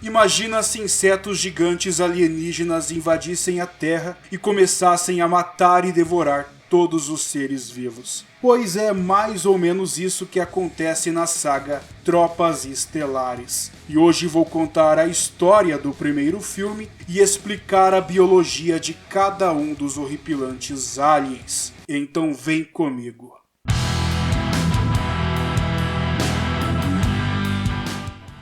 Imagina se insetos gigantes alienígenas invadissem a Terra e começassem a matar e devorar todos os seres vivos. Pois é mais ou menos isso que acontece na saga Tropas Estelares. E hoje vou contar a história do primeiro filme e explicar a biologia de cada um dos horripilantes aliens. Então vem comigo.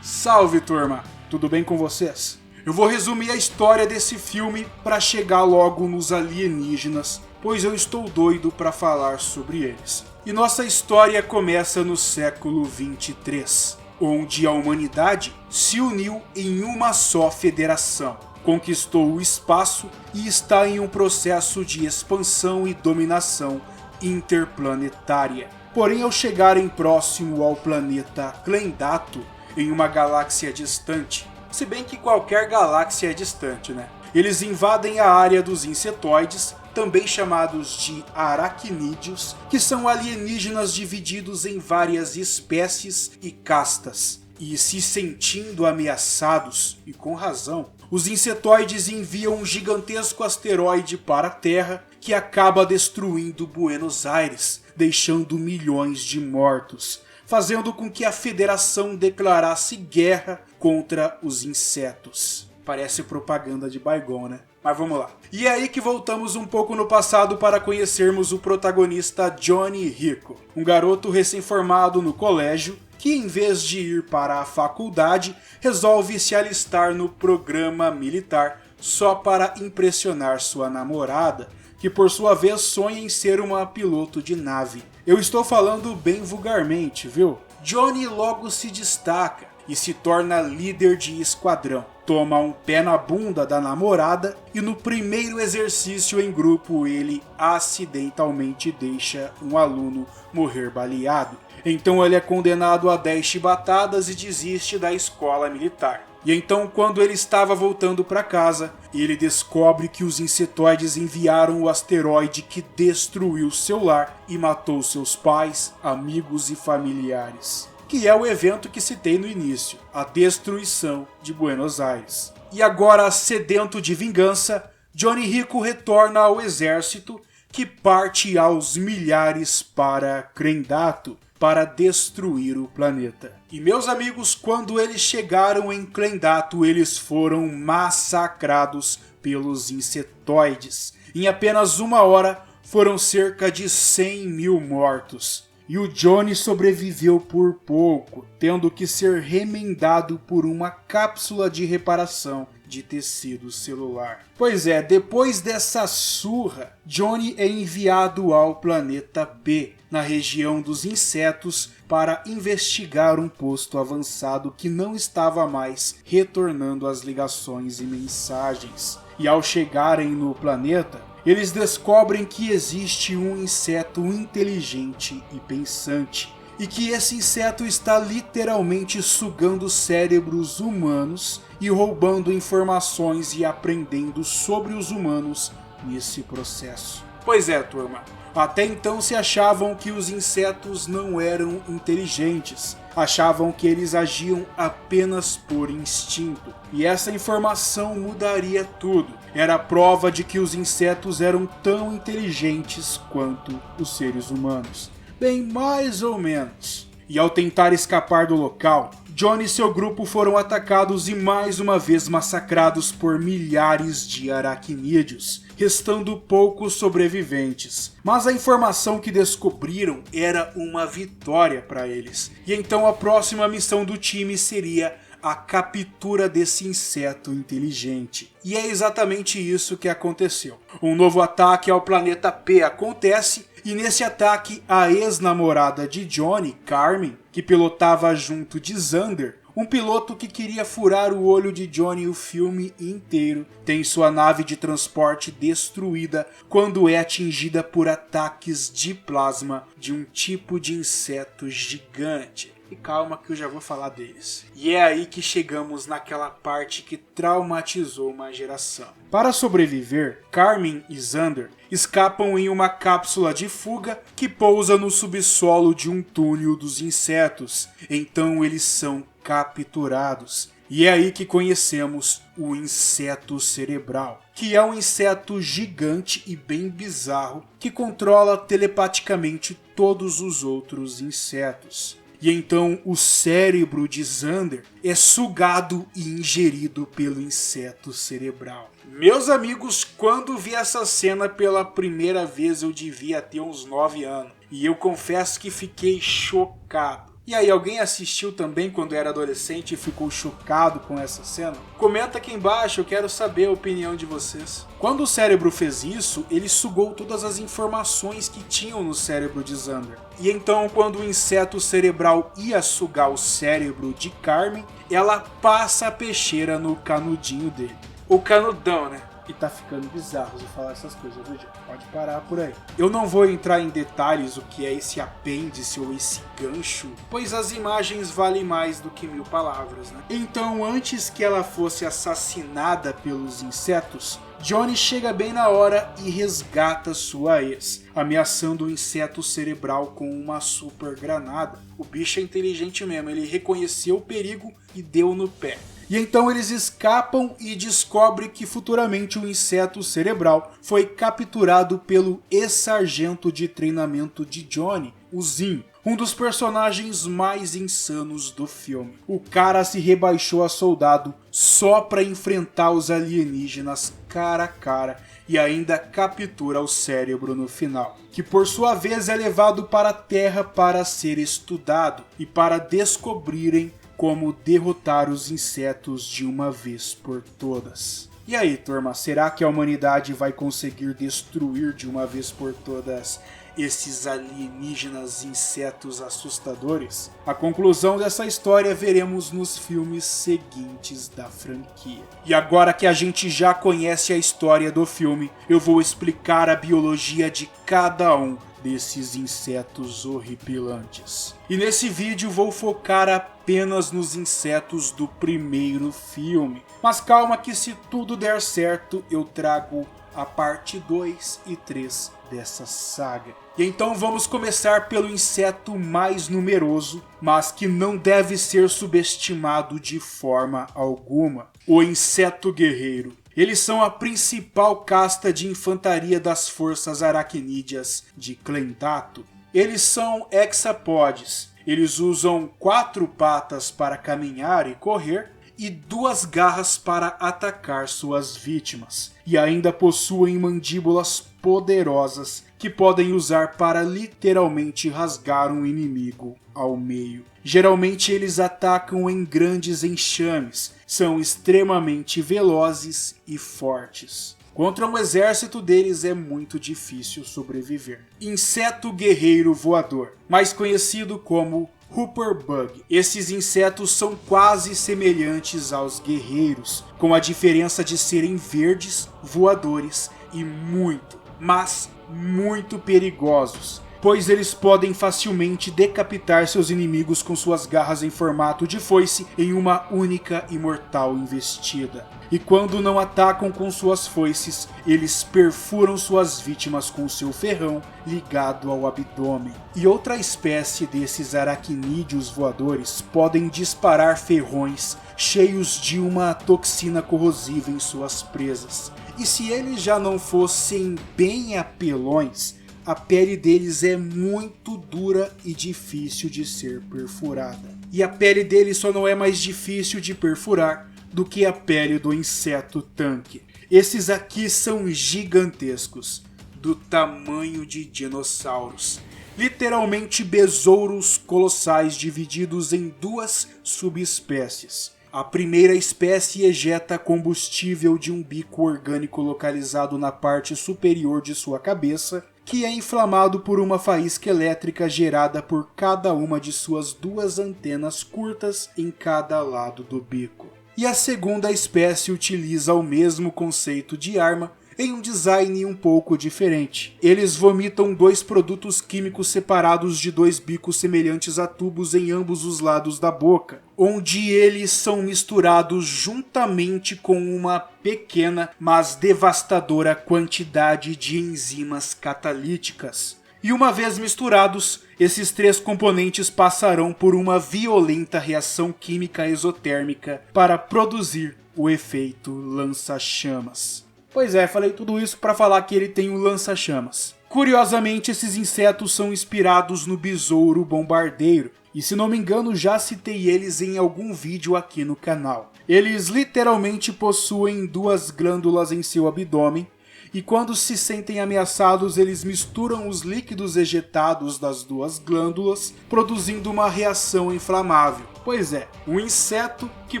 Salve, turma! Tudo bem com vocês? Eu vou resumir a história desse filme para chegar logo nos alienígenas, pois eu estou doido para falar sobre eles. E nossa história começa no século 23, onde a humanidade se uniu em uma só federação, conquistou o espaço e está em um processo de expansão e dominação interplanetária. Porém, ao chegarem próximo ao planeta Clendato, em uma galáxia distante, se bem que qualquer galáxia é distante, né? Eles invadem a área dos insetoides, também chamados de aracnídeos, que são alienígenas divididos em várias espécies e castas. E se sentindo ameaçados, e com razão, os insetoides enviam um gigantesco asteroide para a Terra que acaba destruindo Buenos Aires, deixando milhões de mortos, fazendo com que a Federação declarasse guerra contra os insetos. Parece propaganda de Baygon, né? Mas vamos lá. E é aí que voltamos um pouco no passado para conhecermos o protagonista Johnny Rico, um garoto recém-formado no colégio que, em vez de ir para a faculdade, resolve se alistar no programa militar só para impressionar sua namorada, que por sua vez sonha em ser uma piloto de nave. Eu estou falando bem vulgarmente, viu? Johnny logo se destaca e se torna líder de esquadrão. Toma um pé na bunda da namorada e no primeiro exercício em grupo ele acidentalmente deixa um aluno morrer baleado. Então ele é condenado a 10 chibatadas e desiste da escola militar. E então, quando ele estava voltando para casa, ele descobre que os insetoides enviaram o asteroide que destruiu seu lar e matou seus pais, amigos e familiares. Que é o evento que citei no início, a destruição de Buenos Aires. E agora, sedento de vingança, Johnny Rico retorna ao exército, que parte aos milhares para Clendato, para destruir o planeta. E meus amigos, quando eles chegaram em Clendato, eles foram massacrados pelos insetoides. Em apenas uma hora, foram cerca de 100 mil mortos. E o Johnny sobreviveu por pouco, tendo que ser remendado por uma cápsula de reparação de tecido celular. Pois é, depois dessa surra, Johnny é enviado ao planeta B, na região dos insetos, para investigar um posto avançado que não estava mais retornando as ligações e mensagens. E ao chegarem no planeta, eles descobrem que existe um inseto inteligente e pensante, e que esse inseto está literalmente sugando cérebros humanos e roubando informações e aprendendo sobre os humanos nesse processo. Pois é, turma. Até então se achavam que os insetos não eram inteligentes, achavam que eles agiam apenas por instinto. E essa informação mudaria tudo. Era a prova de que os insetos eram tão inteligentes quanto os seres humanos. Bem, mais ou menos. E ao tentar escapar do local, Johnny e seu grupo foram atacados e mais uma vez massacrados por milhares de aracnídeos, restando poucos sobreviventes. Mas a informação que descobriram era uma vitória para eles. E então a próxima missão do time seria a captura desse inseto inteligente. E é exatamente isso que aconteceu. Um novo ataque ao planeta P acontece, e nesse ataque a ex-namorada de Johnny, Carmen, que pilotava junto de Xander, um piloto que queria furar o olho de Johnny o filme inteiro, tem sua nave de transporte destruída quando é atingida por ataques de plasma de um tipo de inseto gigante. E calma que eu já vou falar deles. E é aí que chegamos naquela parte que traumatizou uma geração. Para sobreviver, Carmen e Xander escapam em uma cápsula de fuga que pousa no subsolo de um túnel dos insetos. Então eles são capturados. E é aí que conhecemos o inseto cerebral, que é um inseto gigante e bem bizarro que controla telepaticamente todos os outros insetos. E então o cérebro de Xander é sugado e ingerido pelo inseto cerebral. Meus amigos, quando vi essa cena pela primeira vez eu devia ter uns 9 anos. E eu confesso que fiquei chocado. E aí, alguém assistiu também quando era adolescente e ficou chocado com essa cena? Comenta aqui embaixo, eu quero saber a opinião de vocês. Quando o cérebro fez isso, ele sugou todas as informações que tinham no cérebro de Xander. E então, quando o inseto cerebral ia sugar o cérebro de Carmen, ela passa a peixeira no canudinho dele. O canudão, né? E tá ficando bizarro de falar essas coisas, viu, gente? Pode parar por aí. Eu não vou entrar em detalhes o que é esse apêndice ou esse gancho, pois as imagens valem mais do que 1000 palavras, né? Então, antes que ela fosse assassinada pelos insetos, Johnny chega bem na hora e resgata sua ex, ameaçando o inseto cerebral com uma super granada. O bicho é inteligente mesmo, ele reconheceu o perigo e deu no pé. E então eles escapam e descobrem que futuramente o inseto cerebral foi capturado pelo ex-sargento de treinamento de Johnny, o Zim, um dos personagens mais insanos do filme. O cara se rebaixou a soldado só para enfrentar os alienígenas cara a cara e ainda captura o cérebro no final, que por sua vez é levado para a Terra para ser estudado e para descobrirem como derrotar os insetos de uma vez por todas. E aí, turma, será que a humanidade vai conseguir destruir de uma vez por todas esses alienígenas insetos assustadores? A conclusão dessa história veremos nos filmes seguintes da franquia. E agora que a gente já conhece a história do filme, eu vou explicar a biologia de cada um desses insetos horripilantes. E nesse vídeo vou focar apenas nos insetos do primeiro filme. Mas calma que se tudo der certo eu trago a parte 2 e 3 dessa saga. E então vamos começar pelo inseto mais numeroso, mas que não deve ser subestimado de forma alguma: o inseto guerreiro. Eles são a principal casta de infantaria das forças aracnídeas de Clendato. Eles são hexapodes. Eles usam 4 patas para caminhar e correr e 2 garras para atacar suas vítimas. E ainda possuem mandíbulas poderosas que podem usar para literalmente rasgar um inimigo ao meio. Geralmente eles atacam em grandes enxames, são extremamente velozes e fortes. Contra um exército deles é muito difícil sobreviver. Inseto guerreiro voador, mais conhecido como Hooperbug. Esses insetos são quase semelhantes aos guerreiros, com a diferença de serem verdes, voadores e muito, mas muito perigosos, pois eles podem facilmente decapitar seus inimigos com suas garras em formato de foice em uma única e mortal investida. E quando não atacam com suas foices, eles perfuram suas vítimas com seu ferrão ligado ao abdômen. E outra espécie desses aracnídeos voadores podem disparar ferrões cheios de uma toxina corrosiva em suas presas. E se eles já não fossem bem apelões, a pele deles é muito dura e difícil de ser perfurada. E a pele deles só não é mais difícil de perfurar do que a pele do inseto tanque. Esses aqui são gigantescos, do tamanho de dinossauros. Literalmente besouros colossais divididos em 2 subespécies. A primeira espécie ejeta combustível de um bico orgânico localizado na parte superior de sua cabeça, que é inflamado por uma faísca elétrica gerada por cada uma de suas 2 antenas curtas em cada lado do bico. E a segunda espécie utiliza o mesmo conceito de arma em um design um pouco diferente. Eles vomitam 2 produtos químicos separados de 2 bicos semelhantes a tubos em ambos os lados da boca, onde eles são misturados juntamente com uma pequena, mas devastadora quantidade de enzimas catalíticas. E uma vez misturados, esses três componentes passarão por uma violenta reação química exotérmica para produzir o efeito lança-chamas. Pois é, falei tudo isso para falar que ele tem um lança-chamas. Curiosamente, esses insetos são inspirados no besouro bombardeiro, e se não me engano já citei eles em algum vídeo aqui no canal. Eles literalmente possuem duas glândulas em seu abdômen, e quando se sentem ameaçados eles misturam os líquidos ejetados das duas glândulas, produzindo uma reação inflamável. Pois é, um inseto que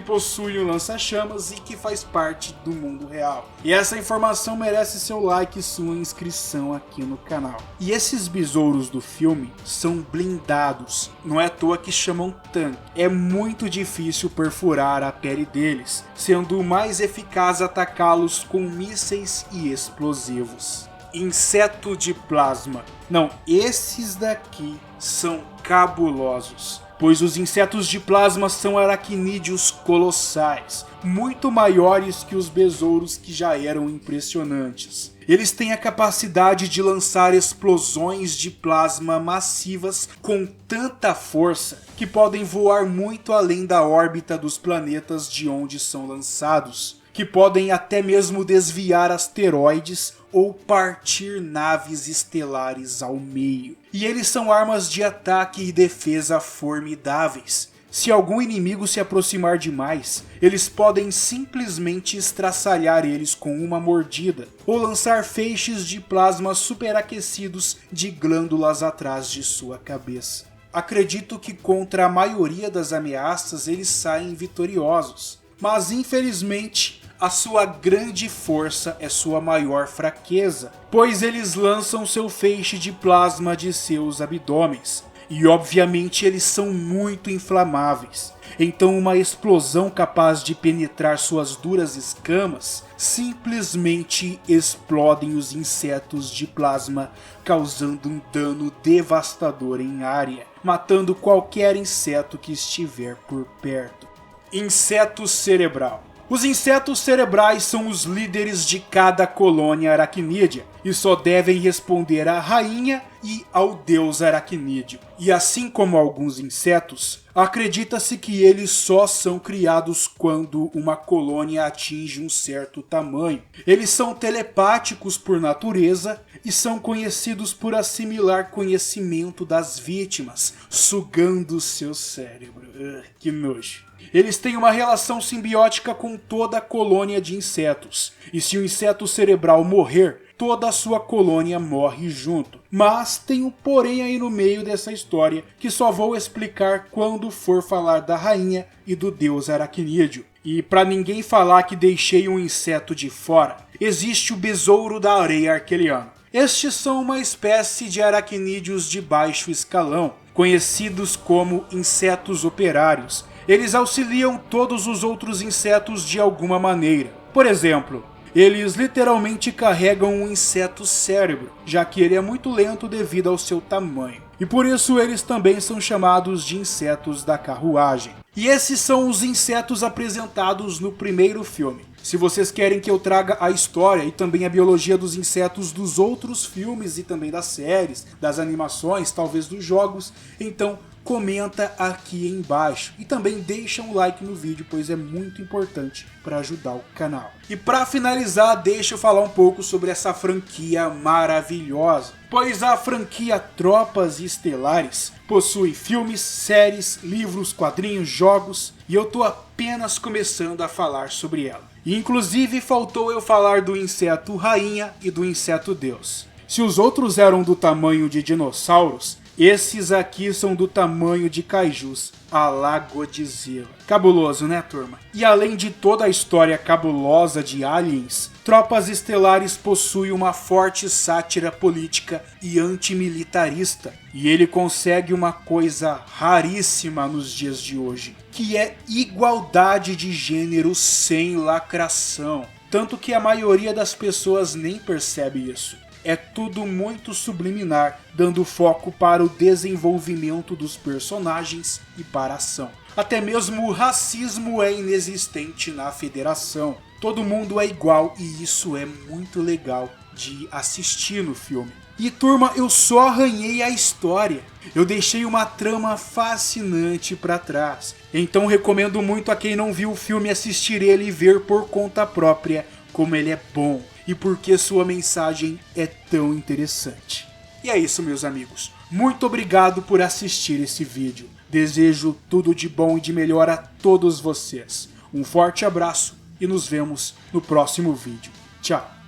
possui um lança-chamas e que faz parte do mundo real. E essa informação merece seu like e sua inscrição aqui no canal. E esses besouros do filme são blindados, não é à toa que chamam tanque. É muito difícil perfurar a pele deles, sendo mais eficaz atacá-los com mísseis e explosivos. Inseto de plasma. Não, esses daqui são cabulosos, pois os insetos de plasma são aracnídeos colossais, muito maiores que os besouros que já eram impressionantes. Eles têm a capacidade de lançar explosões de plasma massivas com tanta força que podem voar muito além da órbita dos planetas de onde são lançados, que podem até mesmo desviar asteroides ou partir naves estelares ao meio. E eles são armas de ataque e defesa formidáveis. Se algum inimigo se aproximar demais, eles podem simplesmente estraçalhar eles com uma mordida, ou lançar feixes de plasma superaquecidos de glândulas atrás de sua cabeça. Acredito que contra a maioria das ameaças eles saem vitoriosos, mas infelizmente a sua grande força é sua maior fraqueza, pois eles lançam seu feixe de plasma de seus abdômenes. E obviamente eles são muito inflamáveis, então uma explosão capaz de penetrar suas duras escamas simplesmente explodem os insetos de plasma, causando um dano devastador em área, matando qualquer inseto que estiver por perto. Inseto cerebral. Os insetos cerebrais são os líderes de cada colônia aracnídea e só devem responder à rainha e ao deus aracnídeo. E assim como alguns insetos, acredita-se que eles só são criados quando uma colônia atinge um certo tamanho. Eles são telepáticos por natureza e são conhecidos por assimilar conhecimento das vítimas, sugando seu cérebro. Que nojo. Eles têm uma relação simbiótica com toda a colônia de insetos, e se o inseto cerebral morrer, toda a sua colônia morre junto. Mas tem um porém aí no meio dessa história, que só vou explicar quando for falar da rainha e do deus aracnídeo. E para ninguém falar que deixei um inseto de fora, existe o besouro da areia arqueliano. Estes são uma espécie de aracnídeos de baixo escalão, conhecidos como insetos operários. Eles auxiliam todos os outros insetos de alguma maneira. Por exemplo, eles literalmente carregam um inseto cérebro, já que ele é muito lento devido ao seu tamanho. E por isso eles também são chamados de insetos da carruagem. E esses são os insetos apresentados no primeiro filme. Se vocês querem que eu traga a história e também a biologia dos insetos dos outros filmes e também das séries, das animações, talvez dos jogos, então comenta aqui embaixo e também deixa um like no vídeo, pois é muito importante para ajudar o canal. E para finalizar, deixa eu falar um pouco sobre essa franquia maravilhosa, pois a franquia Tropas Estelares possui filmes, séries, livros, quadrinhos, jogos, e eu tô apenas começando a falar sobre ela. E inclusive faltou eu falar do inseto rainha e do inseto deus. Se os outros eram do tamanho de dinossauros, esses aqui são do tamanho de kaijus, a la Godzilla. Cabuloso, né, turma? E além de toda a história cabulosa de Aliens, Tropas Estelares possui uma forte sátira política e antimilitarista. E ele consegue uma coisa raríssima nos dias de hoje, que é igualdade de gênero sem lacração. Tanto que a maioria das pessoas nem percebe isso. É tudo muito subliminar, dando foco para o desenvolvimento dos personagens e para a ação. Até mesmo o racismo é inexistente na Federação. Todo mundo é igual e isso é muito legal de assistir no filme. E turma, eu só arranhei a história. Eu deixei uma trama fascinante pra trás. Então recomendo muito a quem não viu o filme assistir ele e ver por conta própria como ele é bom e porque sua mensagem é tão interessante. E é isso, meus amigos. Muito obrigado por assistir esse vídeo. Desejo tudo de bom e de melhor a todos vocês. Um forte abraço e nos vemos no próximo vídeo. Tchau!